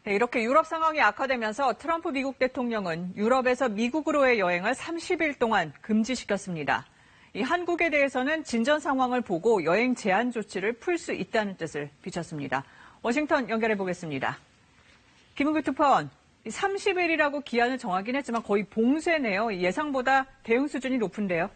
네, 이렇게 유럽 상황이 악화되면서 트럼프 미국 대통령은 유럽에서 미국으로의 여행을 30일 동안 금지시켰습니다. 이 한국에 대해서는 진전 상황을 보고 여행 제한 조치를 풀 수 있다는 뜻을 비췄습니다. 워싱턴 연결해 보겠습니다. 김은규 특파원, 30일이라고 기한을 정하긴 했지만 거의 봉쇄네요. 예상보다 대응 수준이 높은데요.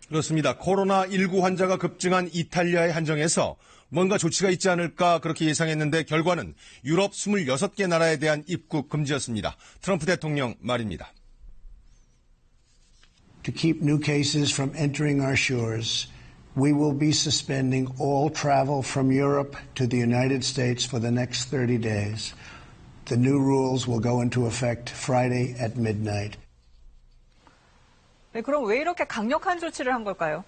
그렇습니다. 코로나19 환자가 급증한 이탈리아의 한정에서 뭔가 조치가 있지 않을까 그렇게 예상했는데 결과는 유럽 26개 나라에 대한 입국 금지였습니다. 트럼프 대통령 말입니다. To keep new cases from entering our shores, we will be suspending all travel from Europe to the United States for the next 30 days. The new rules will go into effect Friday at midnight. 네, 그럼 왜 이렇게 강력한 조치를 한 걸까요?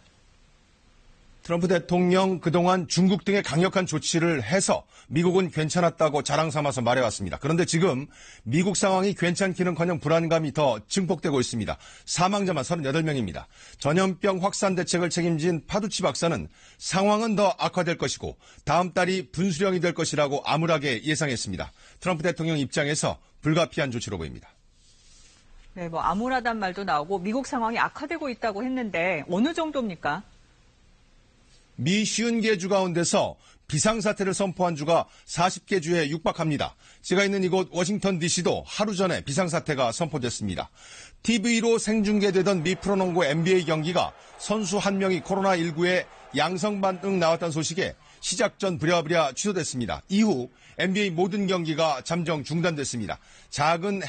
트럼프 대통령 그동안 중국 등의 강력한 조치를 해서 미국은 괜찮았다고 자랑 삼아서 말해왔습니다. 그런데 지금 미국 상황이 괜찮기는커녕 불안감이 더 증폭되고 있습니다. 사망자만 38명입니다. 전염병 확산 대책을 책임진 파두치 박사는 상황은 더 악화될 것이고 다음 달이 분수령이 될 것이라고 암울하게 예상했습니다. 트럼프 대통령 입장에서 불가피한 조치로 보입니다. 네, 암울하단 말도 나오고 미국 상황이 악화되고 있다고 했는데 어느 정도입니까? 미 50개 주 가운데서 비상사태를 선포한 주가 40개 주에 육박합니다. 제가 있는 이곳 워싱턴 DC도 하루 전에 비상사태가 선포됐습니다. TV로 생중계되던 미 프로농구 NBA 경기가 선수 한 명이 코로나19에 양성 반응 나왔다는 소식에 시작 전 부랴부랴 취소됐습니다. 이후 NBA 모든 경기가 잠정 중단됐습니다. 작은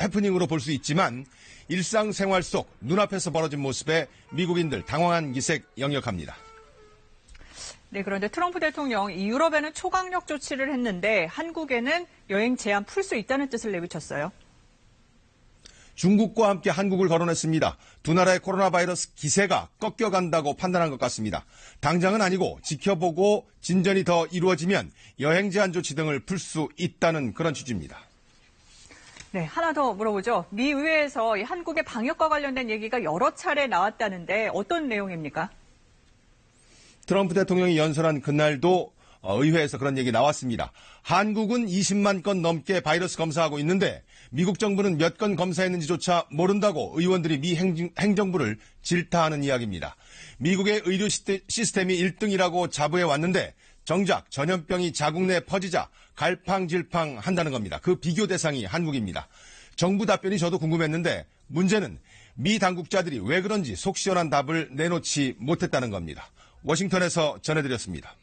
해프닝으로 볼 수 있지만 일상생활 속 눈앞에서 벌어진 모습에 미국인들 당황한 기색 역력합니다. 네, 그런데 트럼프 대통령 이 유럽에는 초강력 조치를 했는데 한국에는 여행 제한 풀 수 있다는 뜻을 내비쳤어요. 중국과 함께 한국을 거론했습니다. 두 나라의 코로나 바이러스 기세가 꺾여간다고 판단한 것 같습니다. 당장은 아니고 지켜보고 진전이 더 이루어지면 여행 제한 조치 등을 풀 수 있다는 그런 취지입니다. 네, 하나 더 물어보죠. 미 의회에서 한국의 방역과 관련된 얘기가 여러 차례 나왔다는데 어떤 내용입니까? 트럼프 대통령이 연설한 그날도 의회에서 그런 얘기 나왔습니다. 한국은 20만 건 넘게 바이러스 검사하고 있는데 미국 정부는 몇 건 검사했는지조차 모른다고 의원들이 미 행정부를 질타하는 이야기입니다. 미국의 의료 시스템이 1등이라고 자부해 왔는데 정작 전염병이 자국 내에 퍼지자 갈팡질팡 한다는 겁니다. 그 비교 대상이 한국입니다. 정부 답변이 저도 궁금했는데 문제는 미 당국자들이 왜 그런지 속 시원한 답을 내놓지 못했다는 겁니다. 워싱턴에서 전해드렸습니다.